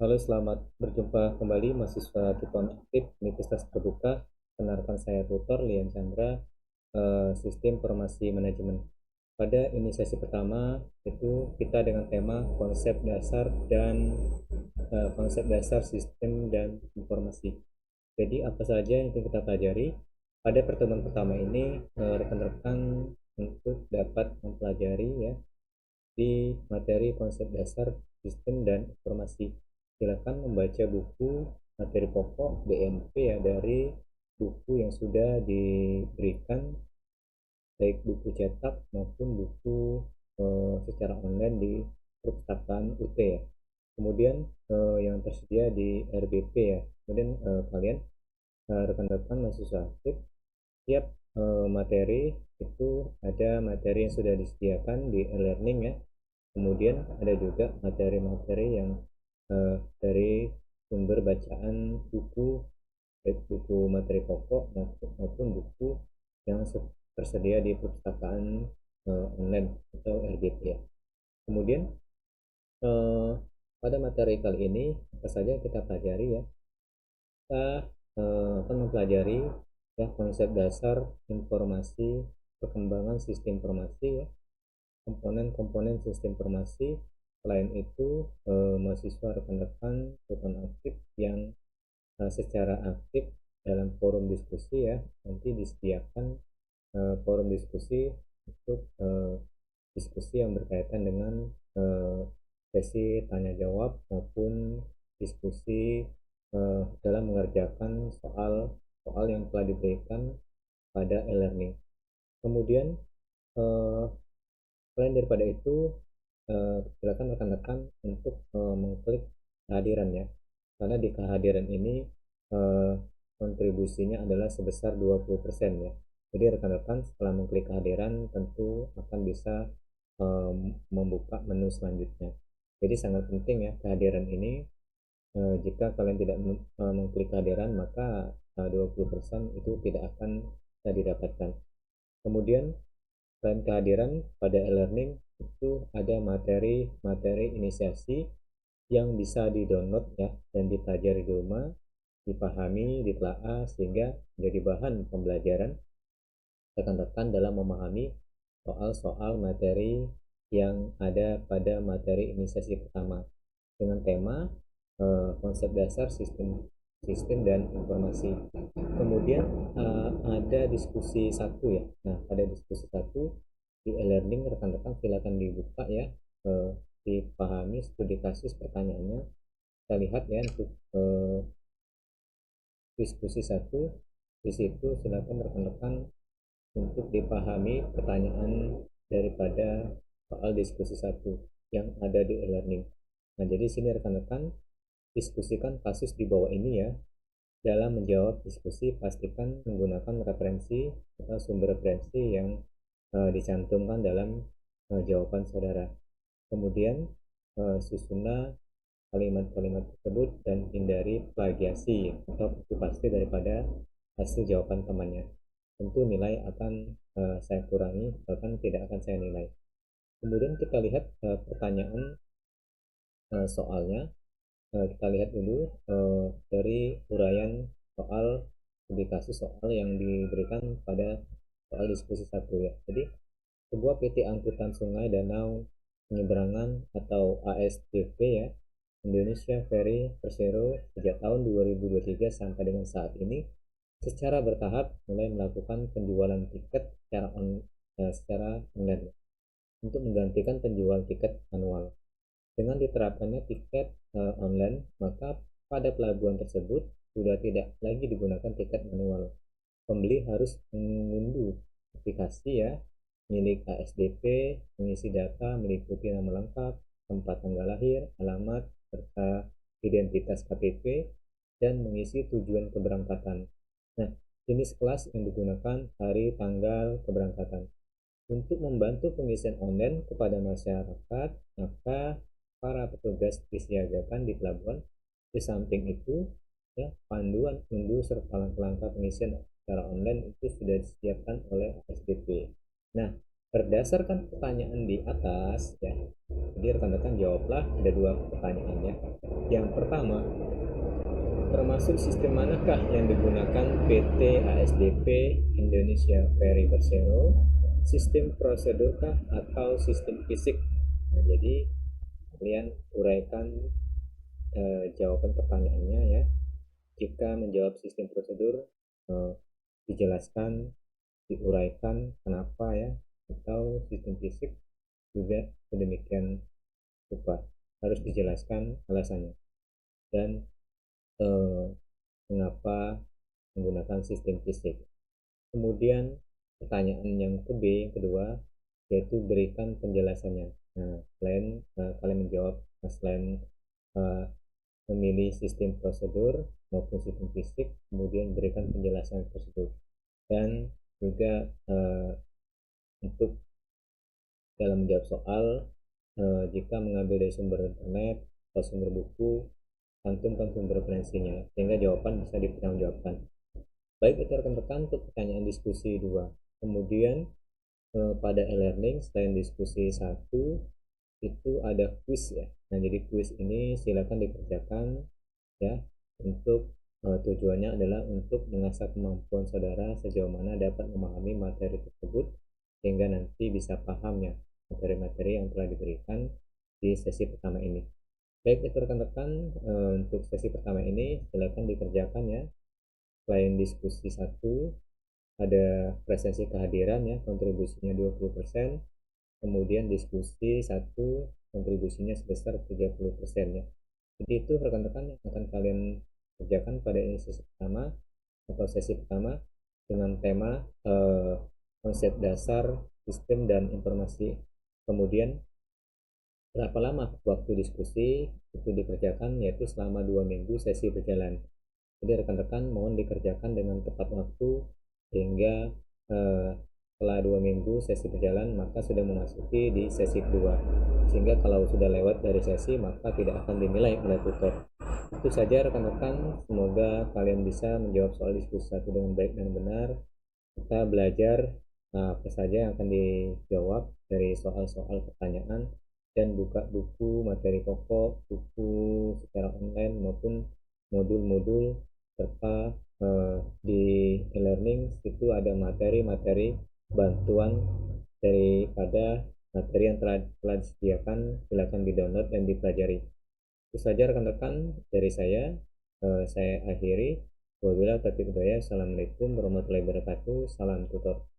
Halo, selamat berjumpa kembali mahasiswa Tipon Aktif Universitas Terbuka. Kenalkan saya Tutor Lian Chandra, Sistem Informasi Manajemen. Pada ini sesi pertama itu kita dengan tema konsep dasar sistem dan informasi. Jadi apa saja yang kita pelajari pada pertemuan pertama ini, rekan-rekan untuk dapat mempelajari ya di materi konsep dasar sistem dan informasi. Silakan membaca buku materi pokok BMP ya dari buku yang sudah diberikan, baik buku cetak maupun buku secara online di perpustakaan UT ya. Kemudian yang tersedia di RBP ya. Kemudian kalian rekan-rekan mahasiswa aktif tiap materi itu ada materi yang sudah disediakan di e-learning ya. Kemudian ada juga materi-materi yang dari sumber bacaan buku, baik buku materi pokok maupun buku yang tersedia di perpustakaan online atau RBP ya. Kemudian eh, pada materi kali ini apa saja yang kita pelajari ya? Kita akan mempelajari ya konsep dasar informasi, perkembangan sistem informasi ya, komponen-komponen sistem informasi. Selain itu, mahasiswa rekan-rekan rekan aktif yang secara aktif dalam forum diskusi ya, nanti disediakan forum diskusi untuk diskusi yang berkaitan dengan sesi tanya jawab maupun diskusi dalam mengerjakan soal yang telah diberikan pada e-learning. Kemudian eh, selain daripada itu, silakan rekan-rekan untuk mengklik kehadiran ya, karena di kehadiran ini eh, kontribusinya adalah sebesar 20% ya. Jadi rekan-rekan setelah mengklik kehadiran tentu akan bisa membuka menu selanjutnya. Jadi sangat penting ya kehadiran ini. Jika kalian tidak mengklik kehadiran, maka 20% itu tidak akan bisa didapatkan. Kemudian selain kehadiran pada e-learning itu ada materi-materi inisiasi yang bisa di-download ya dan dipelajari di rumah, dipahami, ditelaah sehingga menjadi bahan pembelajaran rekan-rekan dalam memahami soal-soal materi yang ada pada materi inisiasi pertama dengan tema konsep dasar sistem sistem dan informasi. Kemudian ada diskusi satu ya. Nah, pada diskusi satu di e-learning rekan-rekan silakan dibuka ya, dipahami studi kasus pertanyaannya. Kita lihat ya untuk diskusi satu, di situ silakan rekan-rekan untuk dipahami pertanyaan daripada soal diskusi satu yang ada di e-learning. Nah, jadi sini rekan-rekan diskusikan kasus di bawah ini ya. Dalam menjawab diskusi, pastikan menggunakan referensi atau sumber referensi yang dicantumkan dalam jawaban saudara. Kemudian susunlah kalimat-kalimat tersebut dan hindari plagiasi atau pasti daripada hasil jawaban temannya. Tentu nilai akan saya kurangi, bahkan tidak akan saya nilai. Kemudian kita lihat pertanyaan soalnya. Kita lihat dulu dari uraian soal indikasi soal yang diberikan pada soal diskusi satu ya. Jadi sebuah PT angkutan sungai danau penyeberangan atau ASDP ya, Indonesia Ferry Persero sejak tahun 2023 sampai dengan saat ini secara bertahap mulai melakukan penjualan tiket secara online untuk menggantikan penjual tiket manual. Dengan diterapkannya tiket online, maka pada pelabuhan tersebut sudah tidak lagi digunakan tiket manual. Pembeli harus mengunduh aplikasi ya milik ASDP, mengisi data meliputi nama lengkap, tempat tanggal lahir, alamat, serta identitas KTP, dan mengisi tujuan keberangkatan. Nah, jenis kelas yang digunakan, hari, tanggal keberangkatan. Untuk membantu pengisian online kepada masyarakat, maka para petugas disiagakan di pelabuhan. Di samping itu, ya, panduan unduh serta langkah-langkah pengisian secara online itu sudah disiapkan oleh ASDP. Nah, Berdasarkan pertanyaan di atas, ya, jadi rekan-rekan jawablah, ada dua pertanyaannya. Yang pertama, termasuk sistem manakah yang digunakan PT ASDP Indonesia Ferry Persero? Sistem prosedurkah atau sistem fisik? Nah, jadi kalian uraikan jawaban pertanyaannya ya. Jika menjawab sistem prosedur, eh, dijelaskan, diuraikan kenapa ya, atau sistem fisik juga sedemikian rupa harus dijelaskan alasannya dan eh, mengapa menggunakan sistem fisik. Kemudian pertanyaan yang kedua yaitu berikan penjelasannya. Nah, selain kalian menjawab, selain eh, memilih sistem prosedur maupun sistem fisik, kemudian berikan penjelasan tersebut. Dan juga untuk dalam menjawab soal, jika mengambil dari sumber internet atau sumber buku, cantumkan sumber referensinya sehingga jawaban bisa dipertanggungjawabkan. Baik, itu rekan-rekan untuk pertanyaan diskusi 2. Kemudian pada e-learning selain diskusi 1 itu ada kuis ya. Nah, jadi kuis ini silakan dikerjakan ya, untuk tujuannya adalah untuk mengasah kemampuan saudara sejauh mana dapat memahami materi tersebut sehingga nanti bisa paham ya materi-materi yang telah diberikan di sesi pertama ini. Baik, itu rekan-rekan, untuk sesi pertama ini silakan dikerjakan ya. Selain diskusi 1 ada presensi kehadiran ya, kontribusinya 20%, kemudian diskusi 1 kontribusinya sebesar 30% ya. Jadi itu rekan-rekan yang akan kalian kerjakan pada sesi pertama atau sesi pertama dengan tema konsep dasar sistem dan informasi. Kemudian berapa lama waktu diskusi itu dikerjakan, yaitu selama 2 minggu sesi berjalan. Jadi rekan-rekan mohon dikerjakan dengan tepat waktu sehingga setelah 2 minggu sesi berjalan maka sudah memasuki di sesi kedua, sehingga kalau sudah lewat dari sesi maka tidak akan dinilai oleh tutor. Itu saja rekan-rekan, semoga kalian bisa menjawab soal diskusi 1 dengan baik dan benar. Kita belajar apa saja yang akan dijawab dari soal-soal pertanyaan dan buka buku materi pokok, buku secara online maupun modul-modul, serta di e-learning itu ada materi-materi bantuan daripada materi yang telah disediakan. Silakan di-download dan dipelajari. Itu saja rekan-rekan dari saya. Saya akhiri. Wabillahi taufiq hidayah. Assalamualaikum warahmatullahi wabarakatuh. Salam tutor.